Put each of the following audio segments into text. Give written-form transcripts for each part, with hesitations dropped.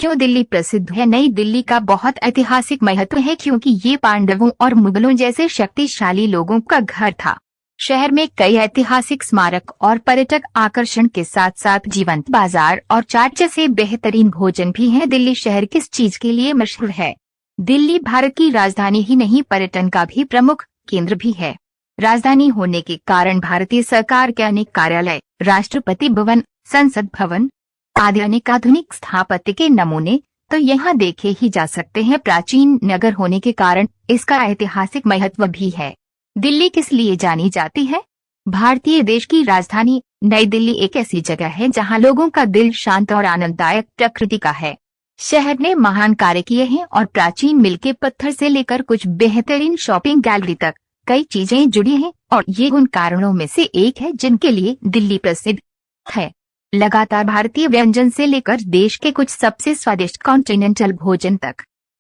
क्यों दिल्ली प्रसिद्ध है? नई दिल्ली का बहुत ऐतिहासिक महत्व है क्योंकि ये पांडवों और मुगलों जैसे शक्तिशाली लोगों का घर था। शहर में कई ऐतिहासिक स्मारक और पर्यटक आकर्षण के साथ साथ जीवंत बाजार और चाट जैसे बेहतरीन भोजन भी हैं। दिल्ली शहर किस चीज के लिए मशहूर है? दिल्ली भारत की राजधानी ही नहीं, पर्यटन का भी प्रमुख केंद्र भी है। राजधानी होने के कारण भारतीय सरकार के अनेक कार्यालय, राष्ट्रपति भवन, संसद भवन आदि अनेक आधुनिक स्थापत्य के नमूने तो यहाँ देखे ही जा सकते हैं। प्राचीन नगर होने के कारण इसका ऐतिहासिक महत्व भी है। दिल्ली किस लिए जानी जाती है? भारतीय देश की राजधानी नई दिल्ली एक ऐसी जगह है जहाँ लोगों का दिल शांत और आनंददायक प्रकृति का है। शहर ने महान कार्य किए हैं और प्राचीन मिल के पत्थर से लेकर कुछ बेहतरीन शॉपिंग गैलरी तक कई चीजें जुड़ी हैं और ये उन कारणों में से एक है जिनके लिए दिल्ली प्रसिद्ध है। लगातार भारतीय व्यंजन से लेकर देश के कुछ सबसे स्वादिष्ट कॉन्टिनेंटल भोजन तक,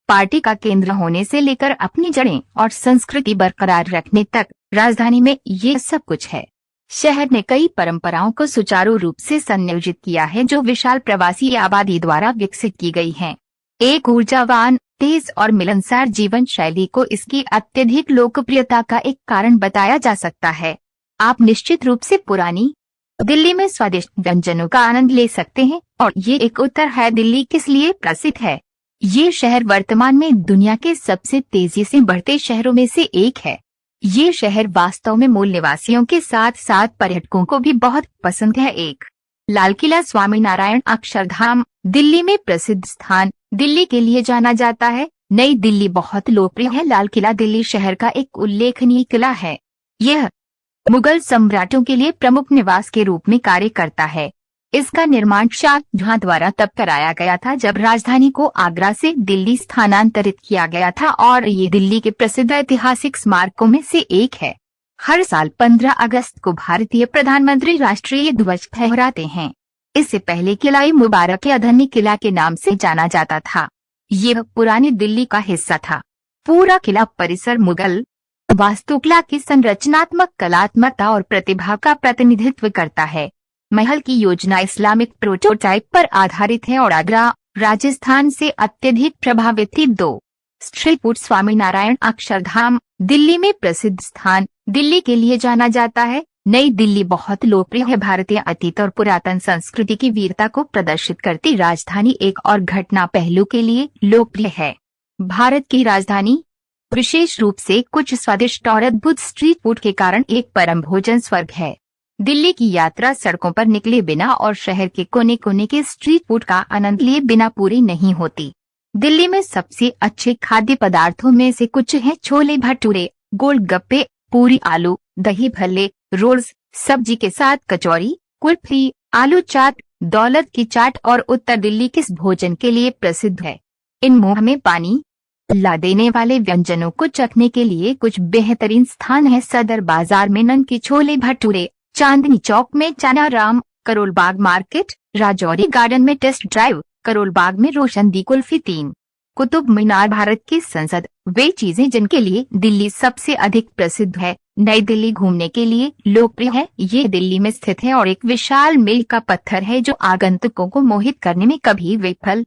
पार्टी का केंद्र होने से लेकर अपनी जड़ें और संस्कृति बरकरार रखने तक, राजधानी में ये सब कुछ है। शहर ने कई परंपराओं को सुचारू रूप से संयोजित किया है जो विशाल प्रवासी आबादी द्वारा विकसित की गई हैं। एक ऊर्जावान, तेज और मिलनसार जीवन शैली को इसकी अत्यधिक लोकप्रियता का एक कारण बताया जा सकता है। आप निश्चित रूप से पुरानी दिल्ली में स्वादिष्ट व्यंजनों का आनंद ले सकते हैं और ये एक उत्तर है दिल्ली किस लिए प्रसिद्ध है। ये शहर वर्तमान में दुनिया के सबसे तेजी से बढ़ते शहरों में से एक है। ये शहर वास्तव में मूल निवासियों के साथ साथ पर्यटकों को भी बहुत पसंद है। एक लाल किला, स्वामीनारायण अक्षरधाम दिल्ली में प्रसिद्ध स्थान दिल्ली के लिए जाना जाता है। नई दिल्ली बहुत लोकप्रिय है। लाल किला दिल्ली शहर का एक उल्लेखनीय किला है। यह मुगल सम्राटों के लिए प्रमुख निवास के रूप में कार्य करता है। इसका निर्माण शाहजहां द्वारा तब कराया गया था जब राजधानी को आगरा से दिल्ली स्थानांतरित किया गया था और ये दिल्ली के प्रसिद्ध ऐतिहासिक स्मारकों में से एक है। हर साल 15 अगस्त को भारतीय प्रधानमंत्री राष्ट्रीय ध्वज फहराते हैं। इससे पहले किला मुबारक अधनी किला के नाम से जाना जाता था। यह पुरानी दिल्ली का हिस्सा था। पूरा किला परिसर मुगल वास्तुकला की संरचनात्मक कलात्मकता और प्रतिभा का प्रतिनिधित्व करता है। महल की योजना इस्लामिक प्रोटोटाइप पर आधारित है और आगरा, राजस्थान से अत्यधिक प्रभावित थी। 2 स्ट्रीट फूड, स्वामीनारायण अक्षरधाम दिल्ली में प्रसिद्ध स्थान दिल्ली के लिए जाना जाता है। नई दिल्ली बहुत लोकप्रिय है। भारतीय अतीत और पुरातन संस्कृति की वीरता को प्रदर्शित करती राजधानी एक और घटना पहलू के लिए लोकप्रिय है। भारत की राजधानी विशेष रूप से कुछ स्वादिष्ट और अद्भुत स्ट्रीट फूड के कारण एक परम भोजन स्वर्ग है। दिल्ली की यात्रा सड़कों पर निकले बिना और शहर के कोने कोने के स्ट्रीट फूड का आनंद लिए बिना पूरी नहीं होती। दिल्ली में सबसे अच्छे खाद्य पदार्थों में से कुछ हैं छोले भटूरे, गोलगप्पे, पूरी आलू, दही भल्ले, रोल्स, सब्जी के साथ कचौरी, कुल्फी, आलू चाट, दौलत की चाट। और उत्तर दिल्ली किस भोजन के लिए प्रसिद्ध है? इन मुंह में पानी ला देने वाले व्यंजनों को चखने के लिए कुछ बेहतरीन स्थान है। सदर बाजार में ननकी छोले भटूरे, चांदनी चौक में चनाराम, करोल बाग मार्केट, राजौरी गार्डन में टेस्ट ड्राइव, करोल बाग में रोशनदी कुल्फी, 3 कुतुब मीनार भारत की संसद, वे चीजें जिनके लिए दिल्ली सबसे अधिक प्रसिद्ध है। नई दिल्ली घूमने के लिए लोकप्रिय है। ये दिल्ली में स्थित है और एक विशाल मील का पत्थर है जो आगंतुकों को मोहित करने में कभी विफल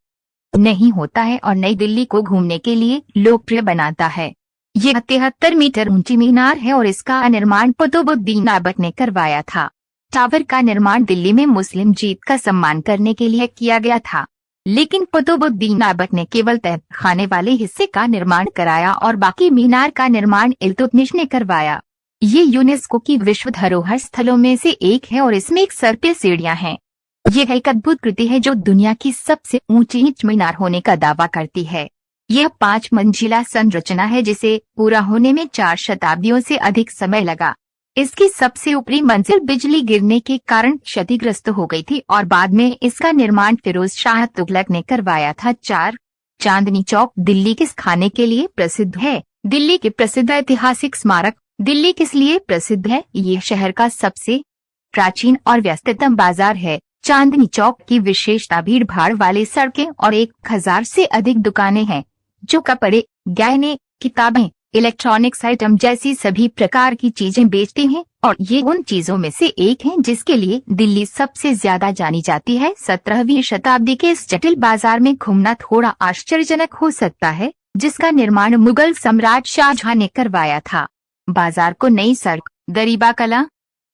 नहीं होता है और नई दिल्ली को घूमने के लिए लोकप्रिय बनाता है। यह 73 मीटर ऊंची मीनार है और इसका निर्माण कुतुबुद्दीन ऐबक ने करवाया था। टावर का निर्माण दिल्ली में मुस्लिम जीत का सम्मान करने के लिए किया गया था, लेकिन कुतुबुद्दीन ऐबक ने केवल तहखाने वाले हिस्से का निर्माण कराया और बाकी मीनार का निर्माण इल्तुतमिश ने करवाया। ये यूनेस्को की विश्व धरोहर स्थलों में से एक है और इसमें एक सर्पिल सीढ़ियां हैं। यह एक अद्भुत कृति है जो दुनिया की सबसे ऊंची मीनार होने का दावा करती है। यह 5 मंजिला संरचना है जिसे पूरा होने में 4 शताब्दियों से अधिक समय लगा। इसकी सबसे ऊपरी मंजिल बिजली गिरने के कारण क्षतिग्रस्त हो गई थी और बाद में इसका निर्माण फिरोज शाह तुगलक ने करवाया था। 4 चांदनी चौक दिल्ली किस खाने के लिए प्रसिद्ध है? दिल्ली के प्रसिद्ध ऐतिहासिक स्मारक दिल्ली किस लिए प्रसिद्ध है? ये शहर का सबसे प्राचीन और व्यस्ततम बाजार है। चांदनी चौक की विशेषता भीड़ भाड़ वाली सड़कें और 1000 से अधिक दुकानें हैं जो कपड़े, गहने, किताबें, इलेक्ट्रॉनिक्स आइटम जैसी सभी प्रकार की चीजें बेचते हैं और ये उन चीजों में से एक है जिसके लिए दिल्ली सबसे ज्यादा जानी जाती है। 17वीं शताब्दी के इस जटिल बाजार में घूमना थोड़ा आश्चर्यजनक हो सकता है, जिसका निर्माण मुगल सम्राट शाहजहां ने करवाया था। बाजार को नई सड़क, गरीबा कला,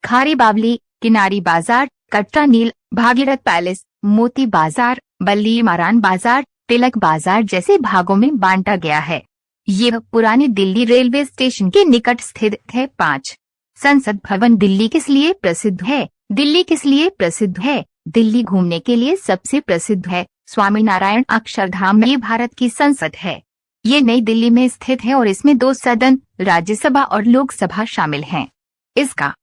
खारी बावली, किनारी बाजार, कटरा नील, भागीरथ पैलेस, मोती बाजार, बल्ली मारान बाजार, तिलक बाजार जैसे भागों में बांटा गया है। ये पुरानी दिल्ली रेलवे स्टेशन के निकट स्थित है। 5 संसद भवन दिल्ली किस लिए प्रसिद्ध है? दिल्ली किस लिए प्रसिद्ध है? दिल्ली घूमने के लिए सबसे प्रसिद्ध है। स्वामीनारायण अक्षरधाम ये भारत की संसद है। ये नई दिल्ली में स्थित है और इसमें 2 सदन, राज्यसभा और लोकसभा शामिल हैं। इसका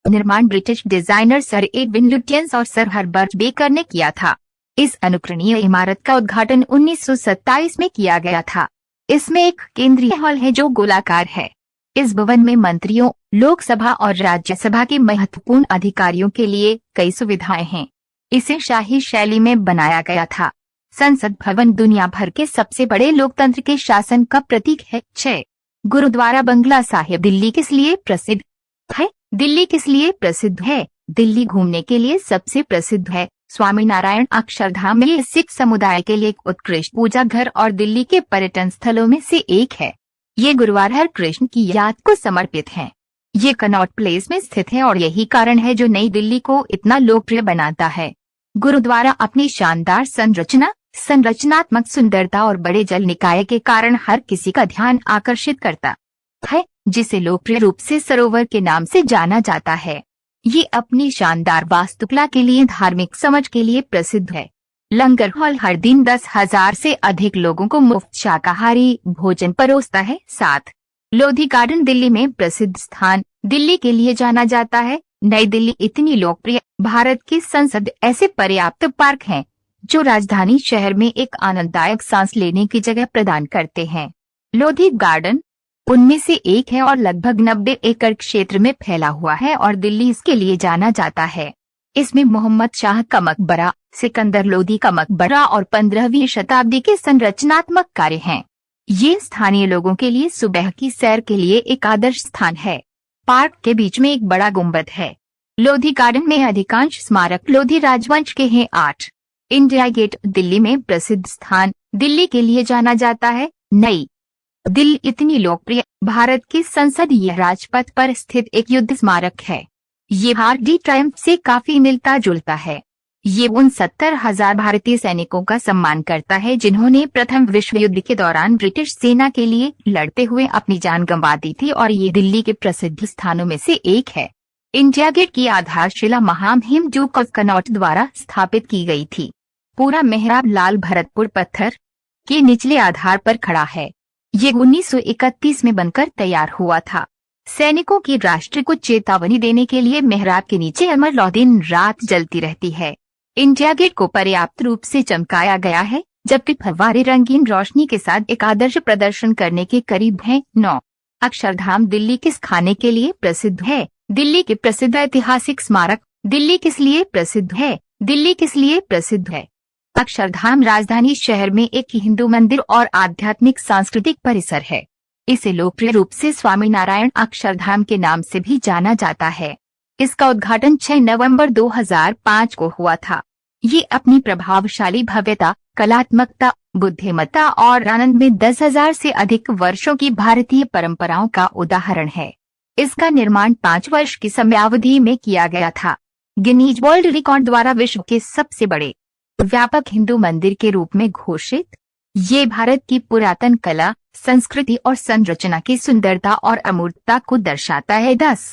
निर्माण British designer sir Edwin Lutyens और सर हर्बर्ट बेकर ने किया था। इस अनुकरणीय इमारत का उद्घाटन 1927 में किया गया था। इसमें एक केंद्रीय हॉल है जो गोलाकार है। इस भवन में मंत्रियों, लोकसभा और राज्यसभा के महत्वपूर्ण अधिकारियों के लिए कई सुविधाएं हैं। इसे शाही शैली में बनाया गया था। संसद भवन दुनिया भर के सबसे बड़े लोकतंत्र के शासन का प्रतीक है। 6 गुरुद्वारा बंगला साहिब दिल्ली किस लिए प्रसिद्ध है? दिल्ली किस लिए प्रसिद्ध है? दिल्ली घूमने के लिए सबसे प्रसिद्ध है। स्वामीनारायण अक्षरधाम ये सिख समुदाय के लिए एक उत्कृष्ट पूजा घर और दिल्ली के पर्यटन स्थलों में से एक है। ये गुरुवार हर कृष्ण की याद को समर्पित है। ये कनॉट प्लेस में स्थित है और यही कारण है जो नई दिल्ली को इतना लोकप्रिय बनाता है। गुरुद्वारा अपनी शानदार संरचनात्मक सुंदरता और बड़े जल निकाय के कारण हर किसी का ध्यान आकर्षित करता है, जिसे लोकप्रिय रूप से सरोवर के नाम से जाना जाता है। ये अपनी शानदार वास्तुकला के लिए धार्मिक समझ के लिए प्रसिद्ध है। लंगर हॉल हर दिन 10,000 से अधिक लोगों को मुफ्त शाकाहारी भोजन परोसता है। 7 लोधी गार्डन दिल्ली में प्रसिद्ध स्थान दिल्ली के लिए जाना जाता है। नई दिल्ली इतनी लोकप्रिय भारत की संसद ऐसे पर्याप्त पार्क हैं जो राजधानी शहर में एक आनंददायक सांस लेने की जगह प्रदान करते हैं। लोधी गार्डन उनमें से एक है और लगभग 90 एकड़ क्षेत्र में फैला हुआ है और दिल्ली इसके लिए जाना जाता है। इसमें मोहम्मद शाह का मकबरा, सिकंदर लोदी का मकबरा और 15वीं शताब्दी के संरचनात्मक कार्य हैं। ये स्थानीय लोगों के लिए सुबह की सैर के लिए एक आदर्श स्थान है। पार्क के बीच में एक बड़ा गुंबद है। लोधी गार्डन में अधिकांश स्मारक लोधी राजवंश के हैं। 8 इंडिया गेट दिल्ली में प्रसिद्ध स्थान दिल्ली के लिए जाना जाता है। नई दिल्ली इतनी लोकप्रिय भारत की संसद यह राजपथ पर स्थित एक युद्ध स्मारक है। ये हार्डी ट्रायम्फ से काफी मिलता जुलता है। ये उन 70,000 भारतीय सैनिकों का सम्मान करता है जिन्होंने प्रथम विश्व युद्ध के दौरान ब्रिटिश सेना के लिए लड़ते हुए अपनी जान गंवा दी थी और ये दिल्ली के प्रसिद्ध स्थानों में से एक है। इंडिया गेट की आधारशिला महामहिम ड्यूक ऑफ कनॉट द्वारा स्थापित की गई थी। पूरा मेहराब लाल भरतपुर पत्थर के निचले आधार पर खड़ा है। ये 1931 में बनकर तैयार हुआ था। सैनिकों की राष्ट्र को चेतावनी देने के लिए मेहराब के नीचे अमर लौ दिन रात जलती रहती है। इंडिया गेट को पर्याप्त रूप से चमकाया गया है, जबकि फव्वारे रंगीन रोशनी के साथ एक आदर्श प्रदर्शन करने के करीब है। 9 अक्षरधाम दिल्ली किस खाने के लिए प्रसिद्ध है? दिल्ली के प्रसिद्ध ऐतिहासिक स्मारक दिल्ली किस लिए प्रसिद्ध है? दिल्ली किस लिए प्रसिद्ध है? अक्षरधाम राजधानी शहर में एक हिंदू मंदिर और आध्यात्मिक सांस्कृतिक परिसर है। इसे लोकप्रिय रूप से स्वामीनारायण अक्षरधाम के नाम से भी जाना जाता है। इसका उद्घाटन 6 नवंबर 2005 को हुआ था। ये अपनी प्रभावशाली भव्यता, कलात्मकता, बुद्धिमत्ता और आनंद में 10,000 से अधिक वर्षों की भारतीय परंपराओं का उदाहरण है। इसका निर्माण 5 वर्ष की समयावधि में किया गया था। गिनीज वर्ल्ड रिकॉर्ड द्वारा विश्व के सबसे बड़े व्यापक हिंदू मंदिर के रूप में घोषित, ये भारत की पुरातन कला, संस्कृति और संरचना की सुंदरता और अमूर्तता को दर्शाता है। 10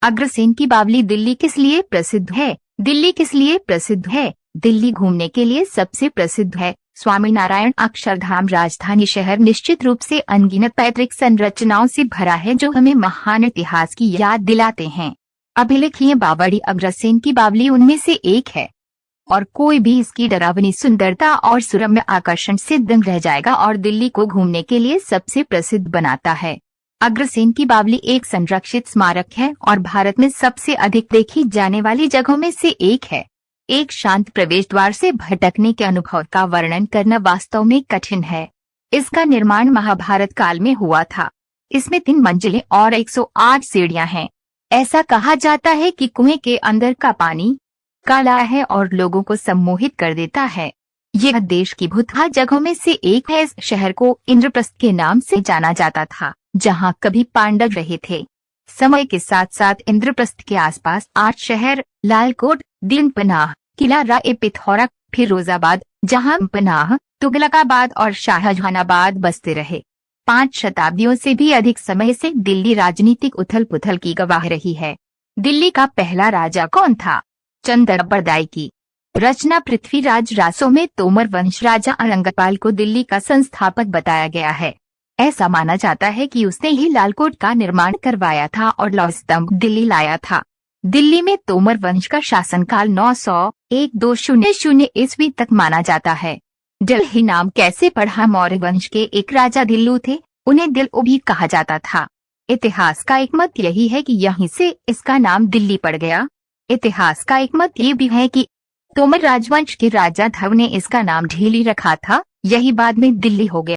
अग्रसेन की बावली दिल्ली किस लिए प्रसिद्ध है? दिल्ली किस लिए प्रसिद्ध है? दिल्ली घूमने के लिए सबसे प्रसिद्ध है। स्वामीनारायण अक्षरधाम राजधानी शहर निश्चित रूप से अनगिनत पैतृक संरचनाओं से भरा है जो हमें महान इतिहास की याद दिलाते हैं। अभिलेखीय बावड़ी अग्रसेन की बावली उनमें से एक है और कोई भी इसकी डरावनी सुंदरता और सुरम्य आकर्षण से दंग रह जाएगा और दिल्ली को घूमने के लिए सबसे प्रसिद्ध बनाता है। अग्रसेन की बावली एक संरक्षित स्मारक है और भारत में सबसे अधिक देखी जाने वाली जगहों में से एक है। एक शांत प्रवेश द्वार से भटकने के अनुभव का वर्णन करना वास्तव में कठिन है। इसका निर्माण महाभारत काल में हुआ था। इसमें 3 मंजिलें और 108 सीढ़ियां हैं। ऐसा कहा जाता है कि कुएं के अंदर का पानी काला है और लोगों को सम्मोहित कर देता है। यह देश की भूतपूर्व जगहों में से एक है। इस शहर को इंद्रप्रस्थ के नाम से जाना जाता था, जहां कभी पांडव रहे थे। समय के साथ साथ इंद्रप्रस्थ के आसपास 8 शहर लालकोट, दीनपनाह, किला राय पिथौरा, फिरोजाबाद, जहांपनाह, तुगलकाबाद और शाहजहानाबाद बसते रहे। 5 शताब्दियों से भी अधिक समय से दिल्ली राजनीतिक उथल पुथल की गवाह रही है। दिल्ली का पहला राजा कौन था? चंद्रबरदाई की रचना पृथ्वीराज रासो में तोमर वंश राजा औरंगपाल को दिल्ली का संस्थापक बताया गया है। ऐसा माना जाता है कि उसने ही लालकोट का निर्माण करवाया था और लौह स्तंभ दिल्ली लाया था। दिल्ली में तोमर वंश का शासनकाल 901-200 ईस्वी तक माना जाता है। दिल्ली नाम कैसे पढ़ा? मौर्य वंश के एक राजा दिल्लू थे, उन्हें दिल्लू भी कहा जाता था। इतिहास का एक मत यही है कि यहीं से इसका नाम दिल्ली पड़ गया। इतिहास का एक मत ये भी है कि तोमर राजवंश के राजा धव ने इसका नाम ढीली रखा था, यही बाद में दिल्ली हो गया।